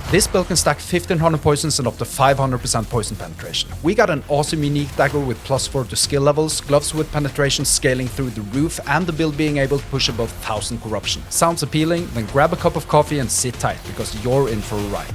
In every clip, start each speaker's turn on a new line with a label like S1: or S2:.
S1: This build can stack 1500 poisons and up to 500% poison penetration. We got an awesome unique dagger with +4 to skill levels, gloves with penetration scaling through the roof, and the build being able to push above 1000 corruption. Sounds appealing? Then grab a cup of coffee and sit tight, because you're in for a ride.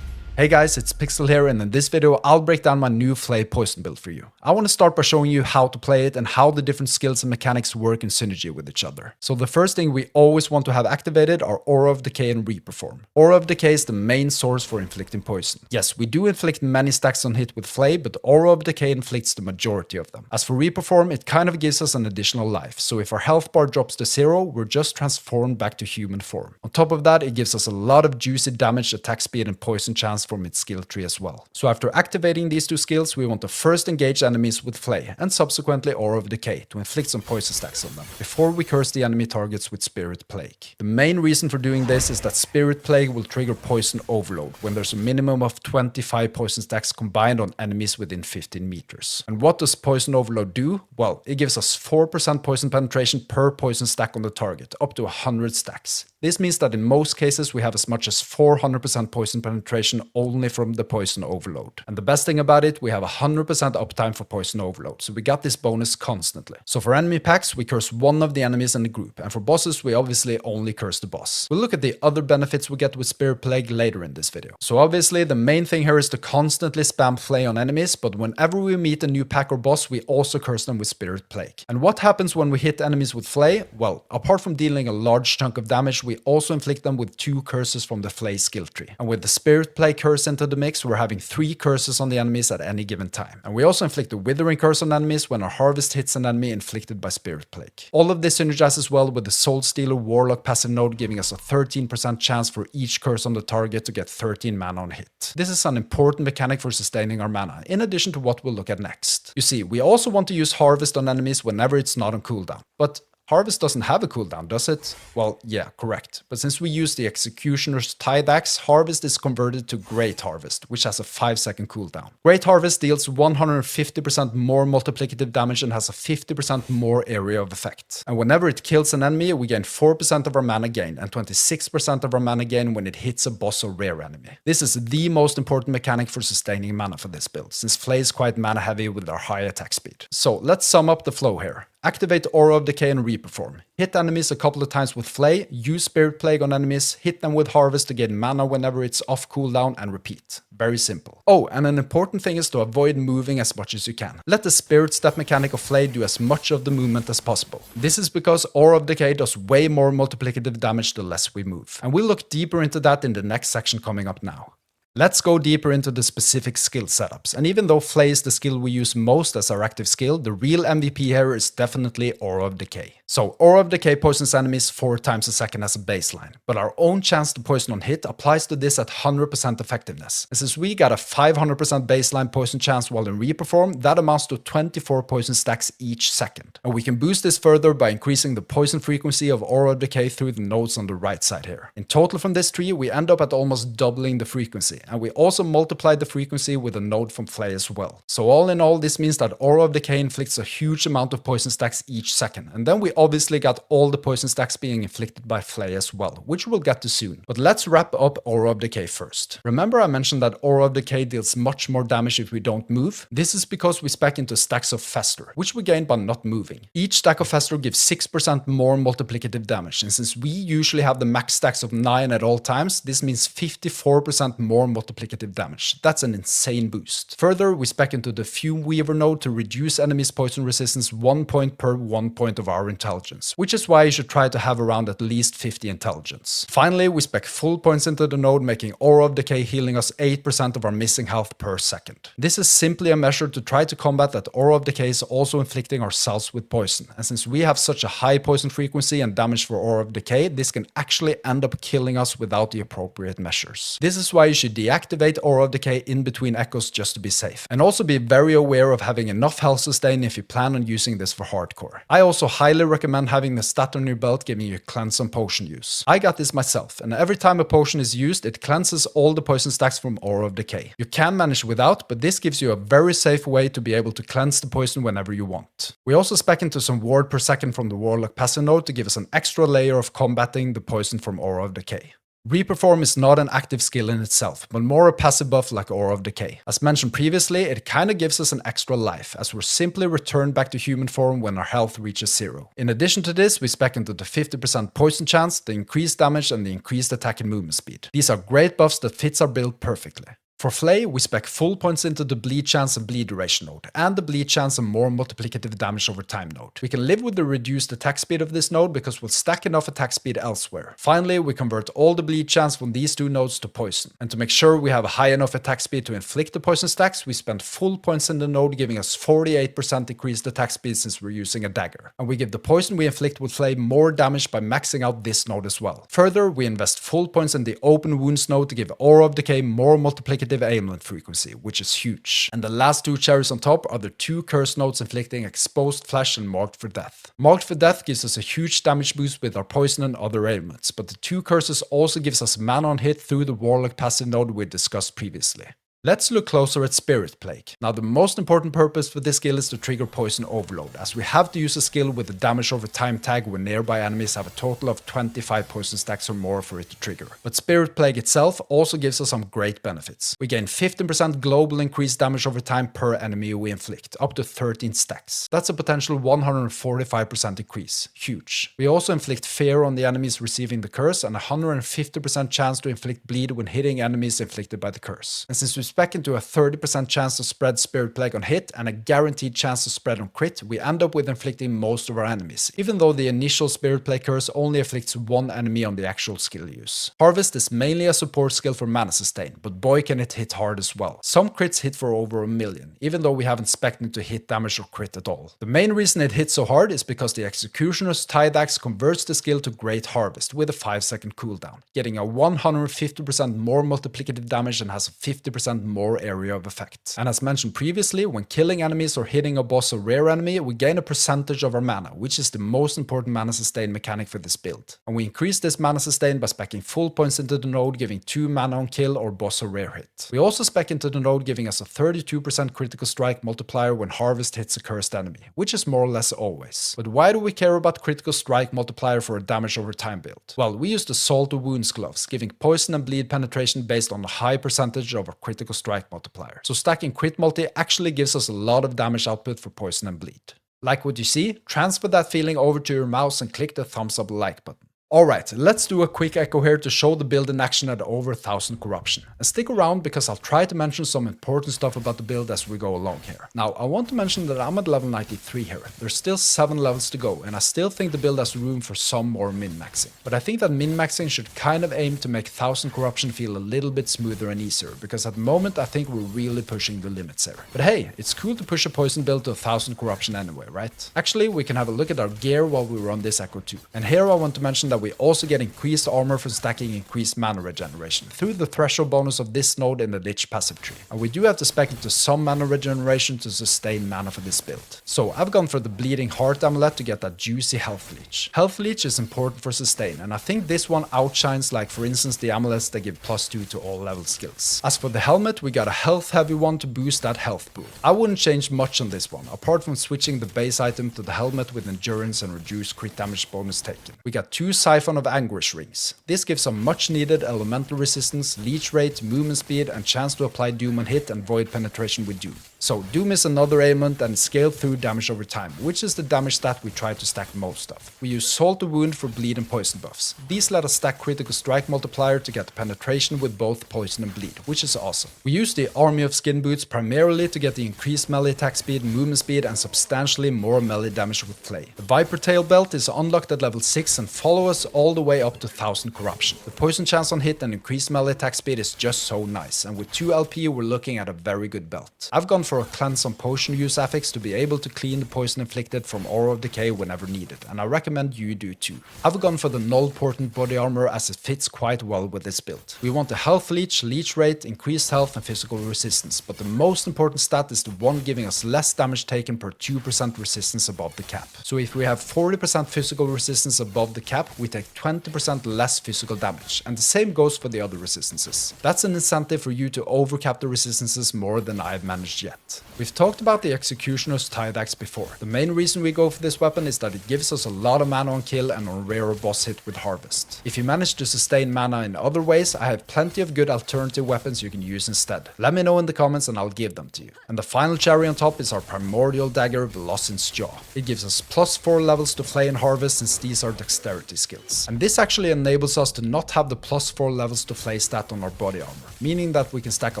S1: Hey guys, it's Pixel here, and in this video I'll break down my new Flay poison build for you. I want to start by showing you how to play it and how the different skills and mechanics work in synergy with each other. So the first thing we always want to have activated are Aura of Decay and Reperform. Aura of Decay is the main source for inflicting poison. Yes, we do inflict many stacks on hit with Flay, but Aura of Decay inflicts the majority of them. As for Reperform, it kind of gives us an additional life, so if our health bar drops to 0, we're just transformed back to human form. On top of that, it gives us a lot of juicy damage, attack speed, and poison chance from its skill tree as well. So after activating these two skills, we want to first engage enemies with Flay, and subsequently Aura of Decay to inflict some poison stacks on them, before we curse the enemy targets with Spirit Plague. The main reason for doing this is that Spirit Plague will trigger poison overload when there's a minimum of 25 poison stacks combined on enemies within 15 meters. And what does poison overload do? Well, it gives us 4% poison penetration per poison stack on the target, up to 100 stacks. This means that in most cases we have as much as 400% poison penetration only from the poison overload. And the best thing about it, we have 100% uptime for poison overload, so we got this bonus constantly. So for enemy packs, we curse one of the enemies in the group, and for bosses, we obviously only curse the boss. We'll look at the other benefits we get with Spirit Plague later in this video. So obviously, the main thing here is to constantly spam Flay on enemies, but whenever we meet a new pack or boss, we also curse them with Spirit Plague. And what happens when we hit enemies with Flay? Well, apart from dealing a large chunk of damage, we also inflict them with 2 curses from the Flay skill tree. And with the Spirit Plague curse into the mix, we're having 3 curses on the enemies at any given time. And we also inflict a Withering curse on enemies when our harvest hits an enemy inflicted by Spirit Plague. All of this synergizes well with the Soul Stealer Warlock passive node, giving us a 13% chance for each curse on the target to get 13 mana on hit. This is an important mechanic for sustaining our mana, in addition to what we'll look at next. You see, we also want to use Harvest on enemies whenever it's not on cooldown. But Harvest doesn't have a cooldown, does it? Well, yeah, correct. But since we use the Executioner's Tithe Axe, Harvest is converted to Great Harvest, which has a 5-second cooldown. Great Harvest deals 150% more multiplicative damage and has a 50% more area of effect. And whenever it kills an enemy, we gain 4% of our mana gain and 26% of our mana gain when it hits a boss or rare enemy. This is the most important mechanic for sustaining mana for this build, since Flay is quite mana heavy with our high attack speed. So let's sum up the flow here. Activate Aura of Decay and Reperform. Hit enemies a couple of times with Flay, use Spirit Plague on enemies, hit them with Harvest to gain mana whenever it's off cooldown, and repeat. Very simple. Oh, and an important thing is to avoid moving as much as you can. Let the Spirit Step mechanic of Flay do as much of the movement as possible. This is because Aura of Decay does way more multiplicative damage the less we move. And we'll look deeper into that in the next section coming up now. Let's go deeper into the specific skill setups, and even though Flay is the skill we use most as our active skill, the real MVP here is definitely Aura of Decay. So Aura of Decay poisons enemies 4 times a second as a baseline, but our own chance to poison on hit applies to this at 100% effectiveness. And since we got a 500% baseline poison chance while in Reperform, that amounts to 24 poison stacks each second. And we can boost this further by increasing the poison frequency of Aura of Decay through the nodes on the right side here. In total from this tree, we end up at almost doubling the frequency, and we also multiplied the frequency with a node from Flay as well. So all in all, this means that Aura of Decay inflicts a huge amount of poison stacks each second, and then we obviously got all the poison stacks being inflicted by Flay as well, which we'll get to soon. But let's wrap up Aura of Decay first. Remember I mentioned that Aura of Decay deals much more damage if we don't move? This is because we spec into stacks of Fester, which we gain by not moving. Each stack of Fester gives 6% more multiplicative damage, and since we usually have the max stacks of 9 at all times, this means 54% more multiplicative damage. That's an insane boost. Further, we spec into the Fume Weaver node to reduce enemies' poison resistance 1 point per 1 point of our intelligence, which is why you should try to have around at least 50 intelligence. Finally, we spec full points into the node, making Aura of Decay healing us 8% of our missing health per second. This is simply a measure to try to combat that Aura of Decay is also inflicting ourselves with poison, and since we have such a high poison frequency and damage for Aura of Decay, this can actually end up killing us without the appropriate measures. This is why you should deactivate Aura of Decay in between echoes just to be safe. And also be very aware of having enough health sustain if you plan on using this for hardcore. I also highly recommend having the stat on your belt giving you cleanse on potion use. I got this myself, and every time a potion is used, it cleanses all the poison stacks from Aura of Decay. You can manage without, but this gives you a very safe way to be able to cleanse the poison whenever you want. We also spec into some ward per second from the Warlock passive node to give us an extra layer of combating the poison from Aura of Decay. Reperform is not an active skill in itself, but more a passive buff like Aura of Decay. As mentioned previously, it kinda gives us an extra life, as we're simply returned back to human form when our health reaches 0. In addition to this, we spec into the 50% poison chance, the increased damage, and the increased attack and movement speed. These are great buffs that fits our build perfectly. For Flay, we spec full points into the bleed chance and bleed duration node, and the bleed chance and more multiplicative damage over time node. We can live with the reduced attack speed of this node because we'll stack enough attack speed elsewhere. Finally, we convert all the bleed chance from these two nodes to poison. And to make sure we have a high enough attack speed to inflict the poison stacks, we spend full points in the node, giving us 48% increased attack speed since we're using a dagger. And we give the poison we inflict with Flay more damage by maxing out this node as well. Further, we invest full points in the open wounds node to give Aura of Decay more multiplicative ailment frequency, which is huge. And the last two cherries on top are the two curse nodes inflicting exposed flesh and marked for death. Marked for death gives us a huge damage boost with our poison and other ailments, but the two curses also gives us mana on hit through the warlock passive node we discussed previously. Let's look closer at Spirit Plague. Now the most important purpose for this skill is to trigger Poison Overload, as we have to use a skill with the damage over time tag when nearby enemies have a total of 25 poison stacks or more for it to trigger. But Spirit Plague itself also gives us some great benefits. We gain 15% global increased damage over time per enemy we inflict, up to 13 stacks. That's a potential 145% increase, huge. We also inflict fear on the enemies receiving the curse and a 150% chance to inflict bleed when hitting enemies inflicted by the curse. And since we spec into a 30% chance to spread Spirit Plague on hit and a guaranteed chance to spread on crit, we end up with inflicting most of our enemies, even though the initial Spirit Plague curse only afflicts one enemy on the actual skill use. Harvest is mainly a support skill for mana sustain, but boy can it hit hard as well. Some crits hit for over 1 million, even though we haven't spec'd into hit damage or crit at all. The main reason it hits so hard is because the Executioner's Tide Axe converts the skill to Great Harvest with a 5-second cooldown, getting a 150% more multiplicative damage and has a 50% more area of effect. And as mentioned previously, when killing enemies or hitting a boss or rare enemy, we gain a percentage of our mana, which is the most important mana sustain mechanic for this build. And we increase this mana sustain by specking full points into the node, giving 2 mana on kill or boss or rare hit. We also spec into the node, giving us a 32% critical strike multiplier when harvest hits a cursed enemy, which is more or less always. But why do we care about critical strike multiplier for a damage over time build? Well, we use the Salt of Wounds gloves, giving poison and bleed penetration based on a high percentage of our critical strike multiplier. So stacking crit multi actually gives us a lot of damage output for poison and bleed. Like what you see? Transfer that feeling over to your mouse and click the thumbs up like button. Alright, let's do a quick echo here to show the build in action at over 1000 corruption. And stick around because I'll try to mention some important stuff about the build as we go along here. Now, I want to mention that I'm at level 93 here. There's still 7 levels to go, and I still think the build has room for some more min-maxing. But I think that min-maxing should kind of aim to make 1000 corruption feel a little bit smoother and easier, because at the moment I think we're really pushing the limits here. But hey, it's cool to push a poison build to 1000 corruption anyway, right? Actually, we can have a look at our gear while we run this echo too. And here I want to mention that we also get increased armor for stacking increased mana regeneration through the threshold bonus of this node in the Lich passive tree. And we do have to spec into some mana regeneration to sustain mana for this build. So I've gone for the Bleeding Heart amulet to get that juicy health leech. Health leech is important for sustain, and I think this one outshines like for instance the amulets that give +2 to all level skills. As for the helmet, we got a health heavy one to boost that health pool. I wouldn't change much on this one, apart from switching the base item to the helmet with endurance and reduced crit damage bonus taken. We got 2 Siphon of Anguish rings. This gives some much needed elemental resistance, leech rate, movement speed, and chance to apply Doom on hit and void penetration with Doom. So Doom is another ailment and scale through damage over time, which is the damage stat we try to stack most of. We use Salt of Wound for bleed and poison buffs. These let us stack critical strike multiplier to get penetration with both poison and bleed, which is awesome. We use the Army of Skin boots primarily to get the increased melee attack speed, movement speed, and substantially more melee damage with Flay. The Viper Tail belt is unlocked at level 6 and follows us all the way up to 1000 corruption. The poison chance on hit and increased melee attack speed is just so nice, and with 2 LP we're looking at a very good belt. I've gone for a cleanse on potion use affix to be able to clean the poison inflicted from Aura of Decay whenever needed, and I recommend you do too. I've gone for the null portent body armor as it fits quite well with this build. We want a health leech, leech rate, increased health and physical resistance, but the most important stat is the one giving us less damage taken per 2% resistance above the cap. So if we have 40% physical resistance above the cap, we take 20% less physical damage, and the same goes for the other resistances. That's an incentive for you to overcap the resistances more than I've managed yet. that. We've talked about the Executioner's Tide Axe before. The main reason we go for this weapon is that it gives us a lot of mana on kill and on rare boss hit with Harvest. If you manage to sustain mana in other ways, I have plenty of good alternative weapons you can use instead. Let me know in the comments and I'll give them to you. And the final cherry on top is our Primordial Dagger Velocin's Jaw. It gives us +4 levels to Flay and Harvest since these are dexterity skills. And this actually enables us to not have the +4 levels to Flay stat on our body armor, meaning that we can stack a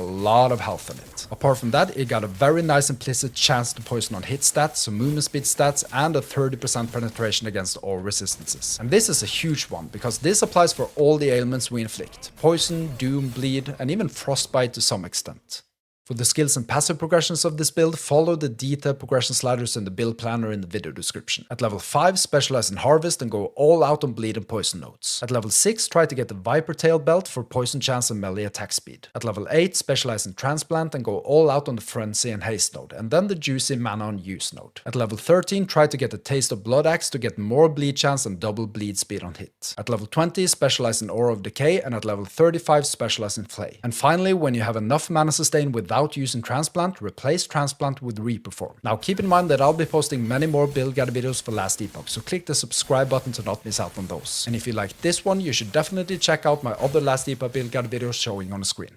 S1: lot of health on it. Apart from that, it got a very nice implicit chance to poison on hit stats, some movement speed stats, and a 30% penetration against all resistances. And this is a huge one, because this applies for all the ailments we inflict: poison, doom, bleed, and even frostbite to some extent. For the skills and passive progressions of this build, follow the detailed progression sliders in the build planner in the video description. At level 5, specialize in Harvest and go all out on bleed and poison nodes. At level 6, try to get the Viper Tail belt for poison chance and melee attack speed. At level 8, specialize in Transplant and go all out on the Frenzy and Haste node, and then the juicy Mana on Use node. At level 13, try to get the Taste of Blood Axe to get more bleed chance and double bleed speed on hit. At level 20, specialize in Aura of Decay, and at level 35, specialize in Flay. And finally, when you have enough mana sustain without using Transplant, replace Transplant with Reperform. Now keep in mind that I'll be posting many more build guide videos for Last Epoch, so click the subscribe button to not miss out on those. And if you like this one, you should definitely check out my other Last Epoch build guide videos showing on the screen.